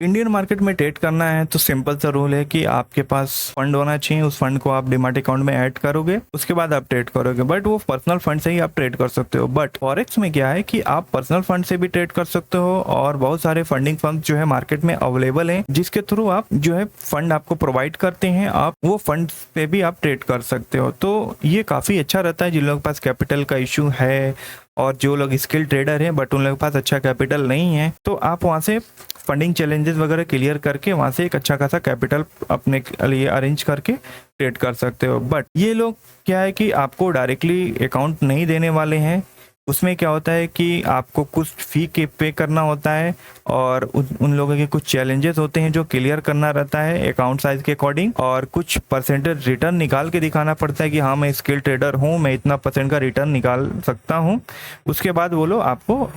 Indian market में trade करना है तो सिंपल सा रूल है कि आपके पास फंड होना चाहिए, उस फंड को आप डिमैट अकाउंट में ऐड करोगे, उसके बाद आप ट्रेड करोगे। बट वो पर्सनल फंड से ही आप ट्रेड कर सकते हो। बट फॉरेक्स में क्या है कि आप पर्सनल फंड से भी ट्रेड कर सकते हो और बहुत सारे फंडिंग फर्म जो है मार्केट में अवेलेबल हैं, जिसके थ्रू आप जो है फंड आपको प्रोवाइड करते हैं, आप वो फंड पे भी आप ट्रेड कर सकते हो। तो ये काफ़ी अच्छा रहता है जिन लोगों के पास कैपिटल का इशू है और जो लोग स्किल ट्रेडर हैं बट उन लोगों के पास अच्छा कैपिटल नहीं है, तो आप वहाँ से फंडिंग चैलेंजेस वगैरह क्लियर करके वहाँ से एक अच्छा खासा कैपिटल अपने लिए अरेंज करके ट्रेड कर सकते हो। बट ये लोग क्या है कि आपको डायरेक्टली अकाउंट नहीं देने वाले हैं। उसमें क्या होता है कि आपको कुछ फी के पे करना होता है और उन लोगों के कुछ चैलेंजेस होते हैं जो क्लियर करना रहता है अकाउंट साइज के अकॉर्डिंग, और कुछ परसेंटेज रिटर्न निकाल के दिखाना पड़ता है कि हाँ मैं स्किल ट्रेडर हूँ, मैं इतना परसेंट का रिटर्न निकाल सकता हूँ। उसके बाद वो लोग आपको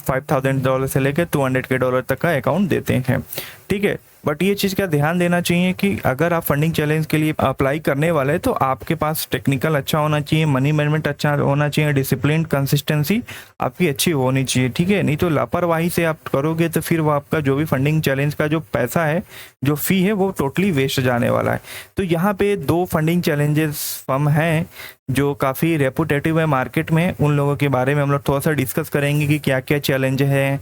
$5,000 से लेकर $200K तक का अकाउंट देते हैं, ठीक है। बट ये चीज़ का ध्यान देना चाहिए कि अगर आप फंडिंग चैलेंज के लिए अप्लाई करने वाले हैं तो आपके पास टेक्निकल अच्छा होना चाहिए, मनी मैनेजमेंट अच्छा होना चाहिए, डिसिप्लिन कंसिस्टेंसी आपकी अच्छी होनी चाहिए, ठीक है। नहीं तो लापरवाही से आप करोगे तो फिर वो आपका जो भी फंडिंग चैलेंज का जो पैसा है, जो फ़ी है, वो टोटली वेस्ट जाने वाला है। तो यहाँ पे 2 फंडिंग चैलेंजेस फर्म हैं जो काफ़ी रेपुटेटिव है मार्केट में। उन लोगों के बारे में हम लोग थोड़ा सा डिस्कस करेंगे कि क्या क्या चैलेंज है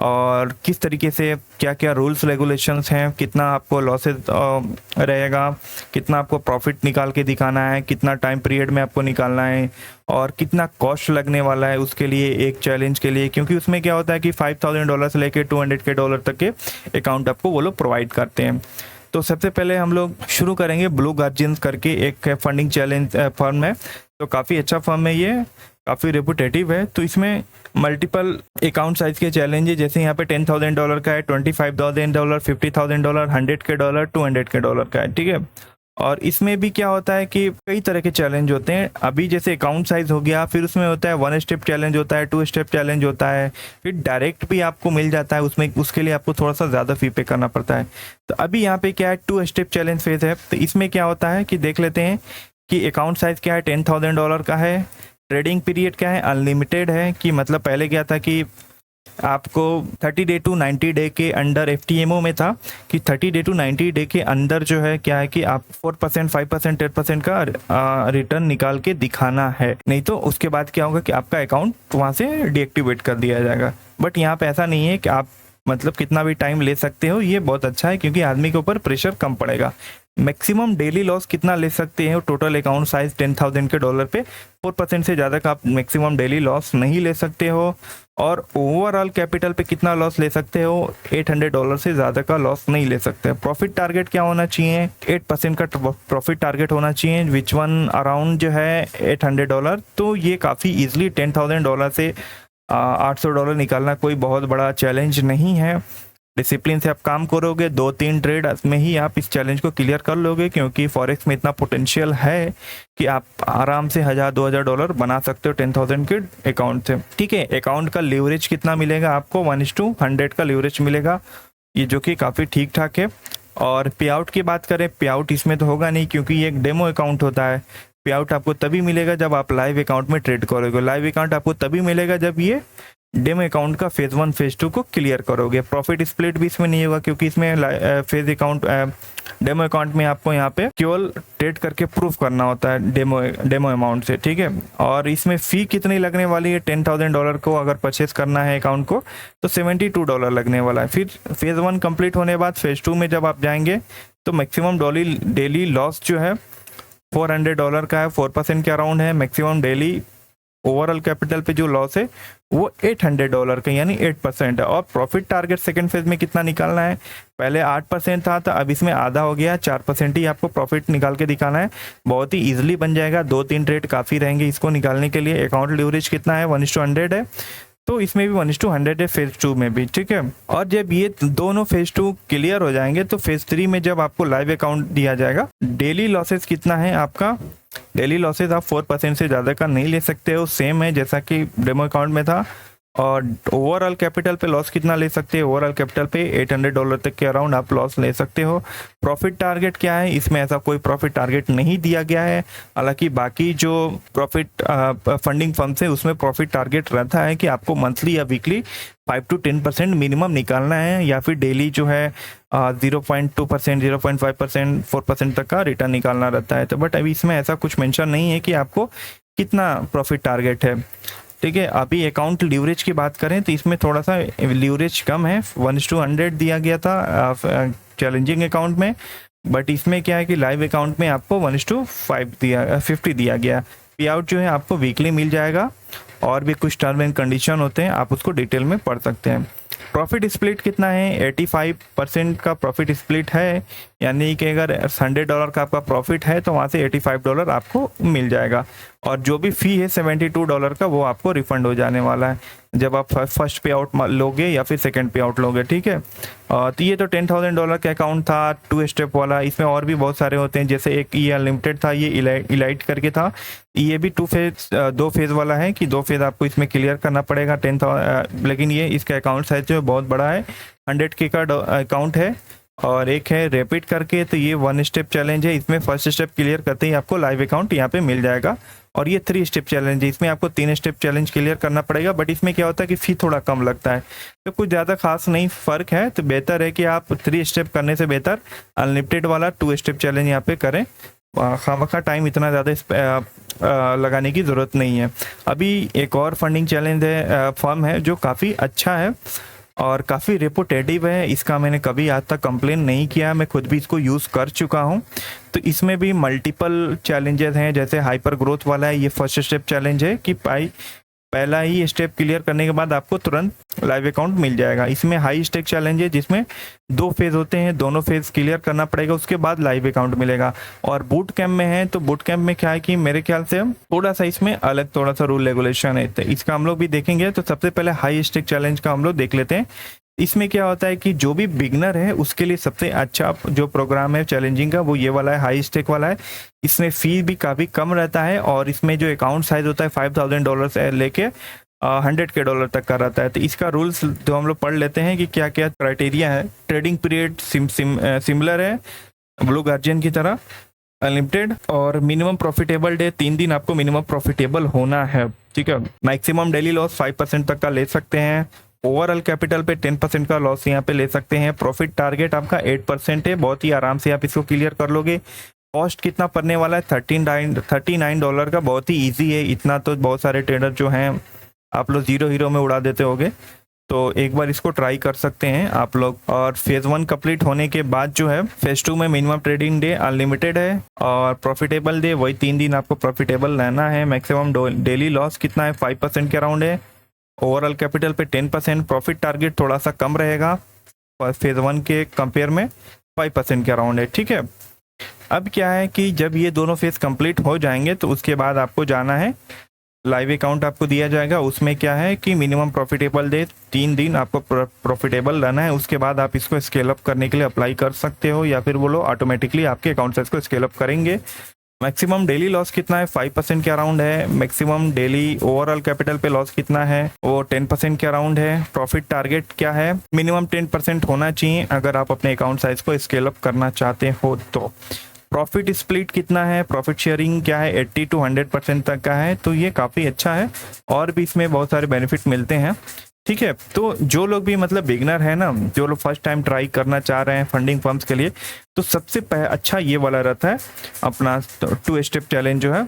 और किस तरीके से क्या क्या रूल्स रेगुलेशंस हैं, कितना आपको लॉसेस रहेगा, कितना आपको प्रॉफिट निकाल के दिखाना है, कितना टाइम पीरियड में आपको निकालना है और कितना कॉस्ट लगने वाला है उसके लिए, एक चैलेंज के लिए। क्योंकि उसमें क्या होता है कि $5,000 से लेके $200K तक के अकाउंट आपको वो लोग प्रोवाइड करते हैं। तो सबसे पहले हम लोग शुरू करेंगे ब्लू गार्जियंस करके एक फंडिंग चैलेंज फर्म है। तो काफ़ी अच्छा फर्म है, ये काफ़ी रेपुटेटिव है। तो इसमें मल्टीपल अकाउंट साइज के चैलेंज है, जैसे यहाँ पे $10,000 का है, $25,000, $50,000, $100K, $200K का है, ठीक है। और इसमें भी क्या होता है कि कई तरह के चैलेंज होते हैं। अभी जैसे अकाउंट साइज हो गया, फिर उसमें होता है 1 स्टेप चैलेंज होता है, 2 स्टेप चैलेंज होता है, फिर डायरेक्ट भी आपको मिल जाता है उसमें, उसके लिए आपको थोड़ा सा ज़्यादा फी पे करना पड़ता है। तो अभी यहाँ पे क्या है, 2 स्टेप चैलेंज फेज है। तो इसमें क्या होता है कि देख लेते हैं कि अकाउंट साइज क्या है, $10,000 का है, ट्रेडिंग पीरियड क्या है, अनलिमिटेड है। कि मतलब पहले क्या था कि आपको 30 डे टू 90 डे के अंडर FTMO में था कि 30 डे टू 90 डे के अंदर जो है क्या है कि आप 4%, 5%, 10% का रिटर्न निकाल के दिखाना है, नहीं तो उसके बाद क्या होगा कि आपका अकाउंट वहाँ से डीएक्टिवेट कर दिया जाएगा। बट यहाँ पे ऐसा नहीं है कि आप मतलब कितना भी टाइम ले सकते हो। ये बहुत अच्छा है क्योंकि आदमी के ऊपर प्रेशर कम पड़ेगा। मैक्सिमम डेली लॉस कितना ले सकते हैं, टोटल अकाउंट साइज $10,000 पे 4% से ज़्यादा का आप मैक्सिमम डेली लॉस नहीं ले सकते हो। और ओवरऑल कैपिटल पे कितना लॉस ले सकते हो, $800 से ज़्यादा का लॉस नहीं ले सकते। प्रॉफिट टारगेट क्या होना चाहिए, 8% का प्रॉफिट टारगेट होना चाहिए, विच वन अराउंड जो है $800। तो ये काफ़ी ईजिली $10,000 से $800 निकालना कोई बहुत बड़ा चैलेंज नहीं है। डिसिप्लिन से आप काम करोगे, 2-3 ट्रेड में ही आप इस चैलेंज को क्लियर कर लोगे, क्योंकि फॉरेक्स में इतना पोटेंशियल है कि आप आराम से $1,000-2,000 बना सकते हो 10,000 के अकाउंट से, ठीक है। अकाउंट का लीवरेज कितना मिलेगा आपको, 1:100 का लीवरेज मिलेगा, ये जो कि काफ़ी ठीक ठाक है। और पे आउट की बात करें, पे आउट इसमें तो होगा नहीं क्योंकि ये एक डेमो अकाउंट होता है। पे आउट आपको तभी मिलेगा जब आप लाइव अकाउंट में ट्रेड करोगे। लाइव अकाउंट आपको तभी मिलेगा जब ये डेमो अकाउंट का फेज 1 फेज 2 को क्लियर करोगे। प्रॉफिट स्प्लिट भी इसमें नहीं होगा क्योंकि इसमें फेज अकाउंट डेमो अकाउंट में आपको यहाँ पे केवल ट्रेड करके प्रूफ करना होता है डेमो अमाउंट से, ठीक है। और इसमें फ़ी कितनी लगने वाली है, $10,000 को अगर परचेस करना है अकाउंट को तो $72 लगने वाला है। फिर फेज़ 1 कंप्लीट होने के बाद फेज़ 2 में जब आप जाएंगे तो मैक्सिमम डेली लॉस जो है $400 का है, 4% के अराउंड है। मैक्सिमम डेली ओवरऑल कैपिटल पे जो लॉस है वो $800 का यानी 8% है। और प्रॉफिट टारगेट सेकंड फेज में कितना निकालना है, पहले 8% था तो अब इसमें आधा हो गया, 4% ही आपको प्रॉफिट निकाल के दिखाना है। बहुत ही इजीली बन जाएगा, 2-3 ट्रेड काफ़ी रहेंगे इसको निकालने के लिए। अकाउंट लीवरेज कितना है, 1:100 है, तो इसमें भी 1:100 है फेज 2 में भी, ठीक है। और जब ये दोनों फेज 2 क्लियर हो जाएंगे तो फेज 3 में जब आपको लाइव अकाउंट दिया जाएगा, डेली लॉसेस कितना है आपका, डेली लॉसेस आप 4% से ज़्यादा का नहीं ले सकते हो, सेम है जैसा कि डेमो अकाउंट में था। और ओवरऑल कैपिटल पे लॉस कितना ले सकते हैं, ओवरऑल कैपिटल पे $800 तक के अराउंड आप लॉस ले सकते हो। प्रॉफिट टारगेट क्या है, इसमें ऐसा कोई प्रॉफिट टारगेट नहीं दिया गया है। हालांकि बाकी जो प्रॉफिट फंडिंग फर्म्स है उसमें प्रॉफिट टारगेट रहता है कि आपको मंथली या वीकली 5 to 10% मिनिमम निकालना है, या फिर डेली जो है 0.2%, 0.5%, 4% तक का रिटर्न निकालना रहता है। तो बट अभी इसमें ऐसा कुछ मेंशन नहीं है कि आपको कितना प्रॉफिट टारगेट है। ठीक है, अभी अकाउंट लीवरेज की बात करें तो इसमें थोड़ा सा लीवरेज कम है, 1:100 दिया गया था चैलेंजिंग अकाउंट में, बट इसमें क्या है कि लाइव अकाउंट में आपको 1:50 दिया गया। पे आउट जो है आपको वीकली मिल जाएगा, और भी कुछ टर्म एंड कंडीशन होते हैं, आप उसको डिटेल में पढ़ सकते हैं। प्रॉफिट स्प्लिट कितना है, 85% का प्रॉफिट स्प्लिट है, यानी कि अगर $100 का आपका प्रॉफिट है तो वहाँ से $85 आपको मिल जाएगा, और जो भी फी है $72 का वो आपको रिफंड हो जाने वाला है जब आप फर्स्ट पे आउट लोगे या फिर सेकंड पे आउट लोगे। ठीक है, तो ये तो $10,000 का अकाउंट था 2 स्टेप वाला। इसमें और भी बहुत सारे होते हैं, जैसे एक ये अनलिमिटेड था, ये इलाइट करके था, ये भी 2 फेज वाला है कि 2 फेज आपको इसमें क्लियर करना पड़ेगा 10,000, लेकिन ये इसका अकाउंट साइज जो है बहुत बड़ा है, 100K का अकाउंट है। और एक है रैपिड करके, तो ये 1 स्टेप चैलेंज है, इसमें फर्स्ट स्टेप क्लियर करते ही आपको लाइव अकाउंट यहाँ पे मिल जाएगा। और ये 3 स्टेप चैलेंज है, इसमें आपको 3 स्टेप चैलेंज क्लियर करना पड़ेगा, बट इसमें क्या होता है कि फी थोड़ा कम लगता है, तो कुछ ज़्यादा खास नहीं फ़र्क है। तो बेहतर है कि आप 3 स्टेप करने से बेहतर अनलिमिटेड वाला 2 स्टेप चैलेंज यहाँ पे करें, खामखा टाइम इतना ज़्यादा लगाने की ज़रूरत नहीं है। अभी एक और फंडिंग चैलेंज है, फर्म है जो काफ़ी अच्छा है और काफ़ी रेपुटेटिव है, इसका मैंने कभी आज तक कंप्लेन नहीं किया, मैं खुद भी इसको यूज़ कर चुका हूँ। तो इसमें भी मल्टीपल चैलेंजेस हैं, जैसे हाइपर ग्रोथ वाला है, ये फर्स्ट स्टेप चैलेंज है कि पहला ही स्टेप क्लियर करने के बाद आपको तुरंत लाइव अकाउंट मिल जाएगा। इसमें हाई स्टेक चैलेंज है जिसमें 2 फेज होते हैं, दोनों फेज क्लियर करना पड़ेगा, उसके बाद लाइव अकाउंट मिलेगा। और बूट कैंप में है, तो बूट कैंप में क्या है कि मेरे ख्याल से थोड़ा सा इसमें अलग थोड़ा सा रूल रेगुलेशन है, तो इसका हम लोग भी देखेंगे। तो सबसे पहले हाई स्टेक चैलेंज का हम लोग देख लेते हैं। इसमें क्या होता है कि जो भी बिगनर है उसके लिए सबसे अच्छा जो प्रोग्राम है चैलेंजिंग का वो ये वाला है, हाई स्टेक वाला है। इसमें फी भी काफ़ी कम रहता है, और इसमें जो अकाउंट साइज होता है $5,000 से लेके $100K तक का रहता है। तो इसका रूल्स जो हम लोग पढ़ लेते हैं कि क्या क्या क्राइटेरिया है। ट्रेडिंग पीरियड सिमिलर है ब्लू गार्जियन की तरह, अनलिमिटेड, और मिनिमम प्रॉफिटेबल डे 3 दिन आपको मिनिमम प्रॉफिटेबल होना है। ठीक है, मैक्सिमम डेली लॉस 5% तक का ले सकते हैं। ओवरऑल कैपिटल पे 10% का लॉस यहाँ पे ले सकते हैं। प्रॉफिट टारगेट आपका 8% है, बहुत ही आराम से आप इसको क्लियर कर लोगे। कॉस्ट कितना पड़ने वाला है, $39 का, बहुत ही इजी है। इतना तो बहुत सारे ट्रेडर जो हैं आप लोग हीरो में उड़ा देते होगे, तो एक बार इसको ट्राई कर सकते हैं आप लोग। और फेज 1 कंप्लीट होने के बाद जो है फेज 2 में मिनिमम ट्रेडिंग डे अनलिमिटेड है, और प्रॉफिटेबल डे वही 3 दिन आपको प्रॉफिटेबल रहना है। मैक्सिमम डेली लॉस कितना है, 5% के अराउंड है। ओवरऑल कैपिटल पे 10%, प्रॉफिट टारगेट थोड़ा सा कम रहेगा फेज 1 के कंपेयर में, 5% के अराउंड है। ठीक है, अब क्या है कि जब ये दोनों फेज कंप्लीट हो जाएंगे तो उसके बाद आपको जाना है, लाइव अकाउंट आपको दिया जाएगा। उसमें क्या है कि मिनिमम प्रॉफिटेबल डे 3 दिन आपको प्रॉफिटेबल रहना है, उसके बाद आप इसको स्केल अप करने के लिए अप्लाई कर सकते हो, या फिर वो लोग ऑटोमेटिकली आपके अकाउंट साइज को स्केल अप करेंगे। मैक्सिमम डेली लॉस कितना है, 5% के अराउंड है। मैक्सिमम डेली ओवरऑल कैपिटल पे लॉस कितना है, वो 10% के अराउंड है। प्रॉफिट टारगेट क्या है, मिनिमम 10% होना चाहिए अगर आप अपने अकाउंट साइज को स्केल अप करना चाहते हो तो। प्रॉफिट स्प्लिट कितना है, प्रॉफिट शेयरिंग क्या है, 80 to 100% तक का है, तो ये काफ़ी अच्छा है, और भी इसमें बहुत सारे बेनिफिट मिलते हैं। ठीक है, तो जो लोग भी मतलब बिगनर है ना, जो लोग फर्स्ट टाइम ट्राई करना चाह रहे हैं फंडिंग फर्म्स के लिए, तो सबसे अच्छा ये वाला रहता है अपना 2 स्टेप चैलेंज जो है।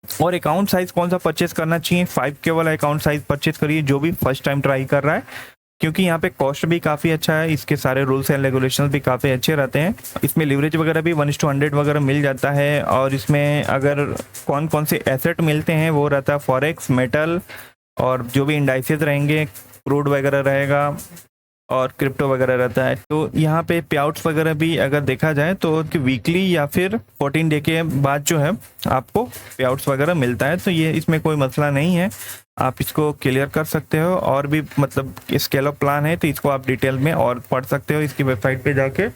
और अकाउंट साइज कौन सा परचेज करना चाहिए, 5K वाला अकाउंट साइज परचेज करिए जो भी फर्स्ट टाइम ट्राई कर रहा है, क्योंकि यहाँ पे कॉस्ट भी काफ़ी अच्छा है, इसके सारे रूल्स एंड रेगुलेशंस भी काफ़ी अच्छे रहते हैं। इसमें लिवरेज वगैरह भी 1:100 वगैरह मिल जाता है, और इसमें अगर कौन कौन से एसेट मिलते हैं वो रहता है फॉरेक्स, मेटल, और जो भी इंडाइसेस रहेंगे, क्रूड वगैरह रहेगा, और क्रिप्टो वगैरह रहता है। तो यहाँ पे पे आउट्स वगैरह भी अगर देखा जाए तो वीकली या फिर 14 डे के बाद जो है आपको पे आउट्स वगैरह मिलता है, तो ये इसमें कोई मसला नहीं है। आप इसको क्लियर कर सकते हो। और भी मतलब स्केल अप प्लान है तो इसको आप डिटेल में और पढ़ सकते हो इसकी वेबसाइट पे जाके।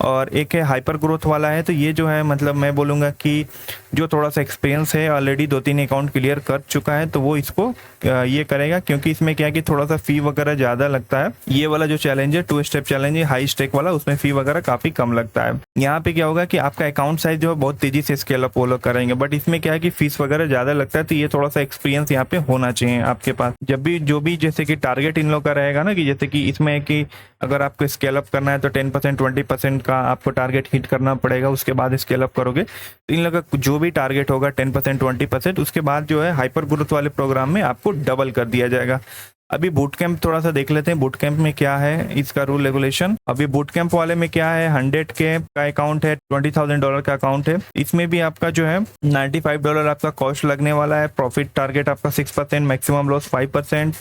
और एक है हाइपर ग्रोथ वाला है, तो ये जो है मतलब मैं बोलूँगा कि जो थोड़ा सा एक्सपीरियंस है, ऑलरेडी 2-3 अकाउंट क्लियर कर चुका है, तो वो इसको ये करेगा, क्योंकि इसमें क्या है कि थोड़ा सा फ़ी वगैरह ज़्यादा लगता है। ये वाला जो चैलेंज है 2 स्टेप चैलेंज है हाई स्टेक वाला, उसमें फ़ी वगैरह काफ़ी कम लगता है। यहाँ पे क्या होगा कि आपका अकाउंट साइज जो है बहुत तेज़ी से स्केल अप वो लोग करेंगे, बट इसमें क्या है कि फीस वगैरह ज़्यादा लगता है, तो ये थोड़ा सा एक्सपीरियंस यहाँ पे होना चाहिए आपके पास। जब भी जो भी जैसे कि टारगेट इन लोग का रहेगा ना, कि जैसे कि इसमें कि अगर आपको स्केल अप करना है तो 10% 20% का आपको टारगेट हिट करना पड़ेगा, उसके बाद स्केल अप करोगे। तो इन लोगों का जो भी टारगेट होगा 10% 20%, उसके बाद जो है हाइपर ग्रोथ वाले प्रोग्राम में आपको डबल कर दिया जाएगा। अभी बूट कैंप थोड़ा सा देख लेते हैं, बूट कैंप में क्या है इसका रूल रेगुलेशन। अभी बूट कैंप वाले में क्या है, 100K का अकाउंट है, $20,000 का अकाउंट है। इसमें भी आपका जो है $95 आपका कॉस्ट लगने वाला है। प्रॉफिट टारगेट आपका 6%, मैक्सिमम लॉस 5%,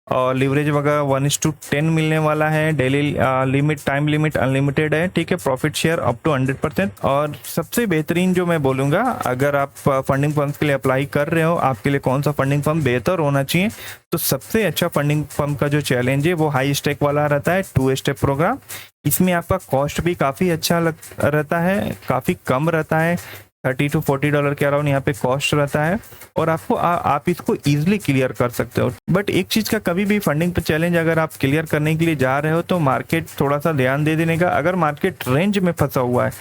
और लीवरेज वगैरह 1:10 मिलने वाला है। Daily limit, time limit unlimited है, ठीक है। Profit share up to 100%। और सबसे बेहतरीन जो मैं बोलूँगा, अगर आप फंडिंग फर्म्स के लिए अप्लाई कर रहे हो, आपके लिए कौन सा फंडिंग फर्म बेहतर होना चाहिए, तो सबसे अच्छा फंडिंग फर्म का जो चैलेंज है वो हाई स्टेक वाला रहता है, 2 स्टेप प्रोग्राम। इसमें आपका कॉस्ट भी काफ़ी अच्छा रहता है, काफ़ी कम रहता है, $30 to $40 के अराउंड यहाँ पे कॉस्ट रहता है, और आपको आप इसको इजीली क्लियर कर सकते हो। बट एक चीज़ का, कभी भी फंडिंग पे चैलेंज अगर आप क्लियर करने के लिए जा रहे हो, तो मार्केट थोड़ा सा ध्यान दे देने का। अगर मार्केट रेंज में फंसा हुआ है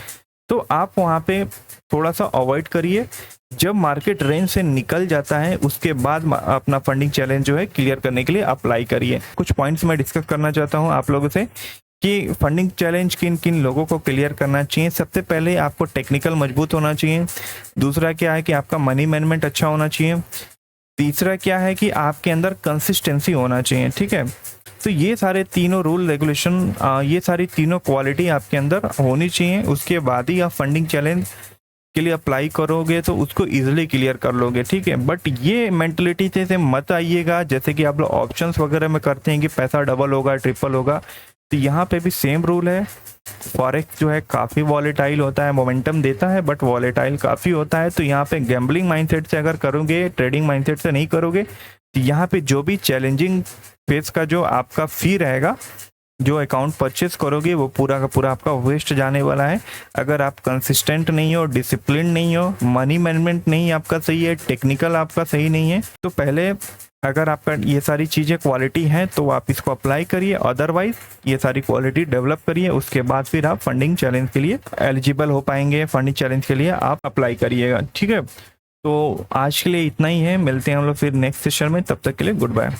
तो आप वहाँ पे थोड़ा सा अवॉइड करिए। जब मार्केट रेंज से निकल जाता है उसके बाद अपना फंडिंग चैलेंज जो है क्लियर करने के लिए अप्लाई करिए। कुछ पॉइंट्स मैं डिस्कस करना चाहता हूँ आप लोगों से कि फंडिंग चैलेंज किन किन लोगों को क्लियर करना चाहिए। सबसे पहले आपको टेक्निकल मजबूत होना चाहिए। दूसरा क्या है कि आपका मनी मैनेजमेंट अच्छा होना चाहिए। तीसरा क्या है कि आपके अंदर कंसिस्टेंसी होना चाहिए, ठीक है। तो ये सारे तीनों रूल रेगुलेशन, ये सारी तीनों क्वालिटी आपके अंदर होनी चाहिए। उसके बाद ही आप फंडिंग चैलेंज के लिए अप्लाई करोगे तो उसको इजीली क्लियर कर लोगे, ठीक है। बट ये मेंटलिटी से मत आइएगा जैसे कि आप लोग ऑप्शंस वगैरह में करते हैं कि पैसा डबल होगा, ट्रिपल होगा। तो यहाँ पे भी सेम रूल है। फॉरेक्स जो है काफ़ी वॉलेटाइल होता है, मोमेंटम देता है बट वॉलेटाइल काफ़ी होता है। तो यहाँ पे गैम्बलिंग माइंडसेट से अगर करोगे, ट्रेडिंग माइंडसेट से नहीं करोगे, तो यहाँ पे जो भी चैलेंजिंग फेज का जो आपका फी रहेगा, जो अकाउंट परचेस करोगे, वो पूरा का पूरा आपका वेस्ट जाने वाला है। अगर आप कंसिस्टेंट नहीं हो, डिसिप्लिन नहीं हो, मनी मैनेजमेंट नहीं आपका सही है, टेक्निकल आपका सही नहीं है, तो पहले अगर आपका ये सारी चीज़ें क्वालिटी हैं तो आप इसको अप्लाई करिए। अदरवाइज ये सारी क्वालिटी डेवलप करिए, उसके बाद फिर आप फंडिंग चैलेंज के लिए एलिजिबल हो पाएंगे। फंडिंग चैलेंज के लिए आप अप्लाई करिएगा, ठीक है। तो आज के लिए इतना ही है, मिलते हैं हम लोग फिर नेक्स्ट सेशन में। तब तक के लिए गुड बाय।